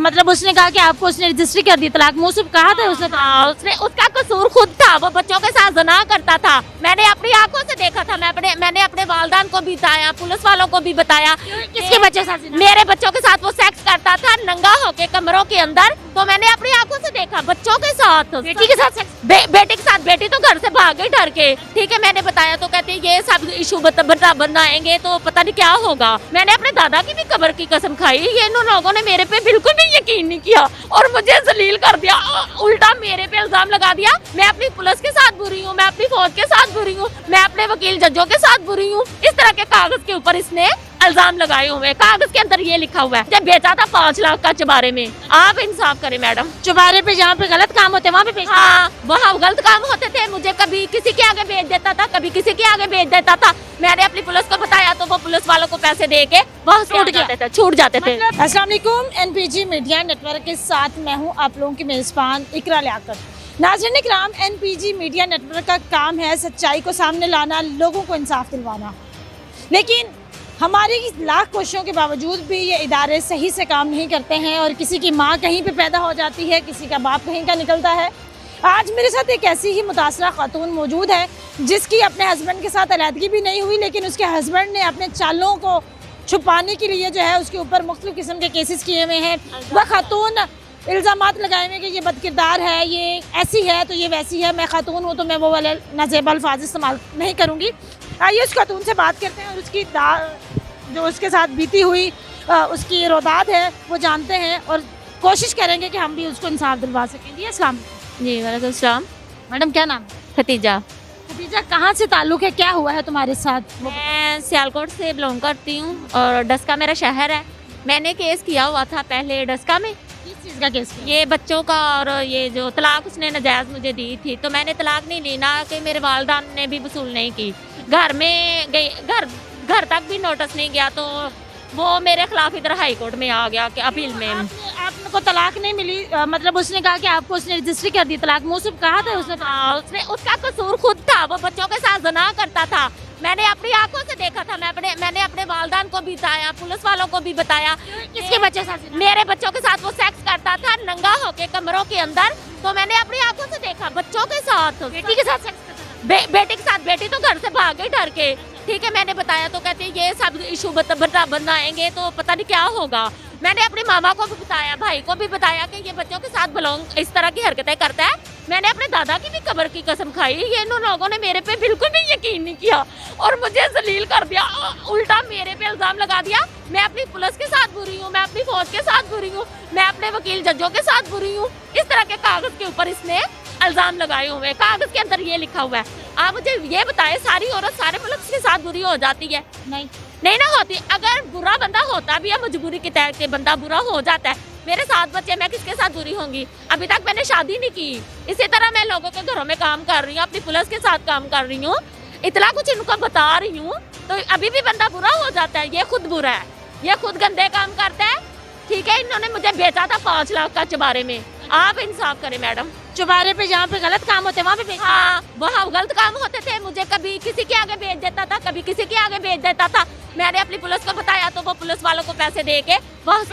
मतलब उसने कहा कि आपको उसने रजिस्ट्री कर दी तलाक, मुंह से कहा था उसने? हाँ, उसने उसका कसूर खुद था, वो बच्चों के साथ ज़ना करता था। मैंने अपनी आंखों से देखा था, मैंने अपने वालिदैन को भी बताया, पुलिस वालों को भी बताया। किसके बच्चे के साथ ज़िना? मेरे बच्चों के साथ वो सेक्स करता था नंगा होके कमरों के अंदर, तो मैंने अपनी आंखों से देखा बच्चों के साथ। बेटी के साथ सेक्स? बेटी के साथ, बेटी तो घर से भाग गई डर के। ठीक है, मैंने बताया तो कहते हैं ये सब इशू बनाएंगे तो पता नहीं क्या होगा। मैंने अपने दादा की भी कब्र की कसम खाई, ये इन लोगों ने मेरे पे बिल्कुल भी यकीन नहीं किया और मुझे जलील कर दिया, उल्टा मेरे पे इल्जाम लगा दिया। मैं अपनी पुलिस के साथ बुरी हूँ, मैं अपनी फौज के साथ बुरी हूँ, मैं अपने वकील जजों के साथ बुरी हूँ। इस तरह के कागज के ऊपर इसने इल्जाम लगाए हुए, कागज के अंदर ये लिखा हुआ है। जब बेचा था 5 लाख का चबारे में। आप इंसाफ करें मैडम। चुबारे पे जहाँ पे गलत काम होते हैं वहाँ पे बेचते हैं? हाँ, वहाँ गलत काम होते थे, मुझे कभी किसी के आगे भेज देता था, कभी किसी के आगे भेज देता था। मैंने अपनी पुलिस को बताया तो वो पुलिस वालों को पैसे दे के वहाँ छूट जाते थे। अस्सलाम वालेकुम, एनपीजी मीडिया नेटवर्क के साथ मैं हूँ आप लोगों की मेज़बान इकरा लियाकत। नाज़रीन इकराम, एनपीजी मीडिया नेटवर्क का काम है सच्चाई को सामने लाना, लोगों को इंसाफ दिलवाना। लेकिन हमारी लाख कोशिशों के बावजूद भी ये इदारे सही से काम नहीं करते हैं और किसी की माँ कहीं पे पैदा हो जाती है, किसी का बाप कहीं का निकलता है। आज मेरे साथ एक ऐसी ही मुतासरा खातून मौजूद है जिसकी अपने हस्बैंड के साथ अलहदगी भी नहीं हुई, लेकिन उसके हस्बैंड ने अपने चालों को छुपाने के लिए जो है उसके ऊपर मुख्तलिफ किस्म के केसेस किए हुए हैं। वह खातून इल्ज़ामात लगाए हुए कि ये बदकिरदार है, ये ऐसी है तो ये वैसी है। मैं खातून हूँ तो मैं वो वाले नाज़ेब अल्फाज इस्तेमाल नहीं करूँगी। आइए उस खातून से बात करते हैं और उसकी जो उसके साथ बीती हुई उसकी रोदाद है वो जानते हैं और कोशिश करेंगे कि हम भी उसको इंसाफ दिलवा सकें। जी अस्सलाम। जी वालेकुम सलाम। मैडम क्या नाम? खतीजा। खतीजा, कहाँ से ताल्लुक़ है, क्या हुआ है तुम्हारे साथ? मैं सियालकोट से बिलोंग करती हूँ और डस्का मेरा शहर है। मैंने केस किया हुआ था पहले डस्का में। किस चीज़ का केस किया? ये बच्चों का, और ये जो तलाक उसने नाजायज़ मुझे दी थी तो मैंने तलाक नहीं ली, ना कि मेरे वालिदैन ने भी वसूल नहीं की। घर में गई, घर तक भी नोटिस नहीं गया तो वो मेरे खिलाफ इधर हाई कोर्ट में आ गया कि अपील में। आपको तलाक नहीं मिली, मतलब उसने कहा कि आपको उसने रजिस्ट्री कर दी तलाक, मुंह से कहा था उसने? हाँ, उसने उसका कसूर खुद था, वो बच्चों के साथ ज़ना करता था। मैंने अपनी आंखों से देखा था, मैंने अपने वालिदैन को भी बताया, पुलिस वालों को भी बताया। किसके बच्चे के साथ? मेरे बच्चों के साथ वो सेक्स करता था नंगा होके कमरों के अंदर, तो मैंने अपनी आंखों से देखा बच्चों के साथ। बेटी के साथ सेक्स करता था? बेटी के साथ, बेटी तो घर से भाग गई डर के। ठीक है, मैंने बताया तो कहते हैं ये सब इशू बनाएंगे तो पता नहीं क्या होगा। मैंने अपनी मामा को भी बताया, भाई को भी बताया कि ये बच्चों के साथ बिलोंग इस तरह की हरकतें करता है। मैंने अपने दादा की भी कब्र की कसम खाई, ये इन लोगों ने मेरे पे बिल्कुल भी यकीन नहीं किया और मुझे जलील कर दिया, उल्टा मेरे पे इल्जाम लगा दिया। मैं अपनी पुलिस के साथ बुरी हूँ, मैं अपनी फौज के साथ बुरी हूँ, मैं अपने वकील जजों के साथ बुरी हूँ। इस तरह के कागज के ऊपर इसने इल्जाम लगाए हुए, कागज के अंदर ये लिखा हुआ है। आप मुझे ये बताएं, सारी औरत सारे मुल्क के साथ बुरी हो जाती है? नहीं ना होती। अगर बुरा बंदा होता भी है, मजबूरी के तहत के बंदा बुरा हो जाता है। मेरे 7 बच्चे, मैं किसके साथ बुरी होंगी? अभी तक मैंने शादी नहीं की। इसी तरह मैं लोगों के घरों में काम कर रही हूँ, अपनी पुलिस के साथ काम कर रही हूँ, इतना कुछ इनको बता रही हूँ, तो अभी भी बंदा बुरा हो जाता है। ये खुद बुरा है, ये खुद गंदे काम करता है। ठीक है, इन्होंने मुझे बेचा था 5 लाख का चबारे में। आप इंसाफ करें मैडम। चुबारे पे जहाँ पे गलत काम होते हैं वहाँ पे बेचते हैं? हाँ, वहाँ गलत काम होते थे, मुझे कभी किसी के आगे भेज देता था, कभी किसी के आगे भेज देता था। मैंने अपनी पुलिस को बताया तो वो पुलिस वालों को पैसे दे के वहाँ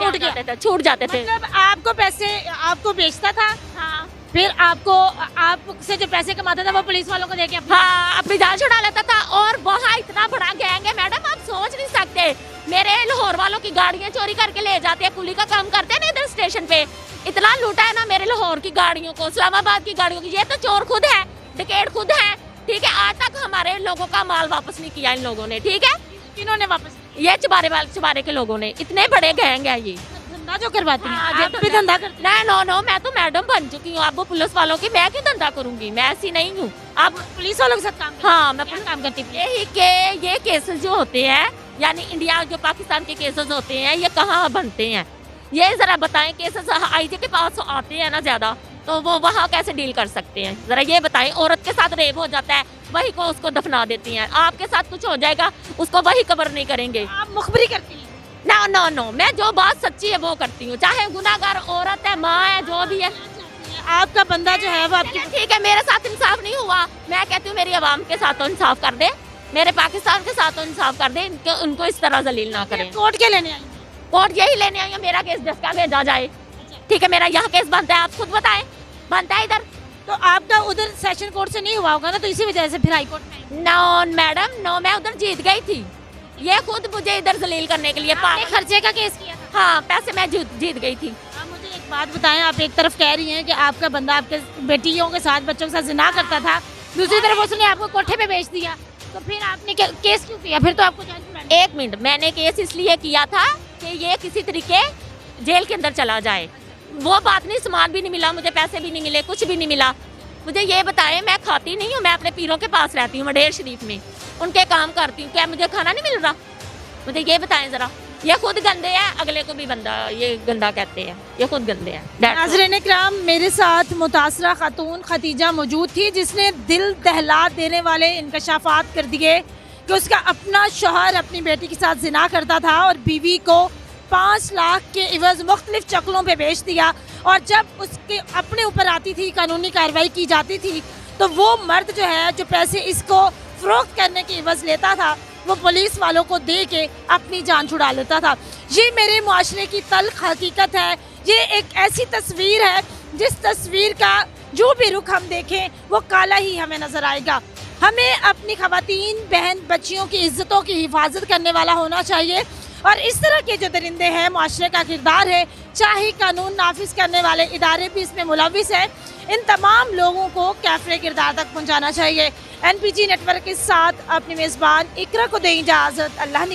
छूट जाते थे। मतलब आपको पैसे, आपको बेचता था? हाँ, फिर आपसे जो पैसे कमाता था वो पुलिस वालों को देके हाँ, अपनी जान छुड़ा लेता था। और वहाँ इतना बड़ा गैंग है मैडम, आप सोच नहीं सकते। मेरे लाहौर वालों की गाड़ियाँ चोरी करके ले जाते हैं, कुली का काम करते हैं ना इधर स्टेशन पे। इतना लूटा है ना मेरे लाहौर की गाड़ियों को, इस्लामाबाद की गाड़ियों की। ये तो चोर खुद है, डकैत खुद है। ठीक है, आज तक हमारे लोगों का माल वापस नहीं किया इन लोगों ने। ठीक है, इन्होंने वापस? ये चबारे के लोगों ने। इतने बड़े गैंग है ये। धंधा जो करवाती हैं? हाँ, आप भी धंधा करते हैं? नो, मैं तो मैडम बन चुकी हूँ। अब वो पुलिस वालों की मैं क्यों धंधा करूंगी? मैं ऐसी नहीं हूँ। आप पुलिस वालों के साथ काम करते हैं? हाँ, मैं क्या काम करती हूँ? यही के ये केसेस जो होते हैं, यानी इंडिया जो पाकिस्तान के केसेस होते हैं, ये कहाँ बनते हैं? ये जरा बताएं। केसेस आईजी के पास आते हैं ना ज्यादा, तो वो वहाँ कैसे डील कर सकते हैं? जरा ये बताएं। औरत के साथ रेप हो जाता है, वही को उसको दफना देती हैं। आपके साथ कुछ हो जाएगा, उसको वही कबर नहीं करेंगे। आप मुखबरी करती हैं? नो, मैं जो बात सच्ची है वो करती हूँ, चाहे गुनाहगार औरत है, माँ है, जो भी है। आपका बंदा जो है वो आपकी? ठीक है, मेरे साथ इंसाफ नहीं हुआ, मैं कहती हूँ मेरी आवाम के साथ तो इंसाफ कर दे, मेरे पाकिस्तान के साथ तो इंसाफ कर दे। उनको इस तरह जलील ना करें। कोर्ट के लेने आई? कोर्ट यही लेने आई है, मेरा केस डस्का भेजा जाए। ठीक है, मेरा यहाँ केस बनता है, आप खुद बताएं, बनता है इधर? तो आपका उधर सेशन कोर्ट से नहीं हुआ होगा ना, तो इसी वजह से फिर हाई कोर्ट में। नो मैडम नो, मैं उधर जीत गई थी, ये खुद मुझे इधर जलील करने के लिए आपने खर्चे का केस किया था? हाँ, पैसे मैं जीत गई थी। आप मुझे एक बात बताएं, आप एक तरफ कह रही हैं कि आपका बंदा आपके बेटियों के साथ, बच्चों के साथ जिना करता था, दूसरी तरफ उसने आपको कोठे पे बेच दिया, तो फिर आपने केस क्यों किया? फिर तो आपको जान छुड़ानी। एक मिनट, मैंने केस इसलिए किया था कि ये किसी तरीके जेल के अंदर चला जाए। वो बात नहीं, सामान भी नहीं मिला मुझे, पैसे भी नहीं मिले, कुछ भी नहीं मिला। मुझे ये बताएं, मैं खाती नहीं हूँ, मैं अपने पीरों के पास रहती हूँ मडेर शरीफ में, उनके काम करती हूँ, क्या मुझे खाना नहीं मिल रहा? मुझे ये बताएं ज़रा। ये खुद गंदे हैं, अगले को भी बंदा ये गंदा कहते हैं, ये खुद गंदे हैं। नाज़रीन इकराम, मेरे साथ मुतासरा खातून खतीजा मौजूद थी, जिसने दिल दहला देने वाले इंकशाफात कर दिए कि उसका अपना शौहर अपनी बेटी के साथ जिना करता था और बीवी को 5 लाख के इवज़ मुख्तलिफ चक्लों पे बेच दिया, और जब उसके अपने ऊपर आती थी, कानूनी कार्रवाई की जाती थी, तो वो मर्द जो है, जो पैसे इसको फ़रोख्त करने की इवज़ लेता था, वो पुलिस वालों को दे के अपनी जान छुड़ा लेता था। ये मेरे मुआशरे की तल्ख हकीकत है। ये एक ऐसी तस्वीर है जिस तस्वीर का जो भी रुख हम देखें वो काला ही हमें नज़र आएगा। हमें अपनी ख़वातीन, बहन, बच्चियों की इज़्ज़तों की हिफाजत करने वाला होना चाहिए, और इस तरह के जो दरिंदे हैं, मुआशरे का किरदार है, चाहे कानून नाफिज करने वाले इदारे भी इसमें मुलविस हैं, इन तमाम लोगों को कैफरे किरदार तक पहुँचाना चाहिए। NPG नेटवर्क के साथ अपनी मेज़बान इकरा को दें इजाज़त। अल्लाह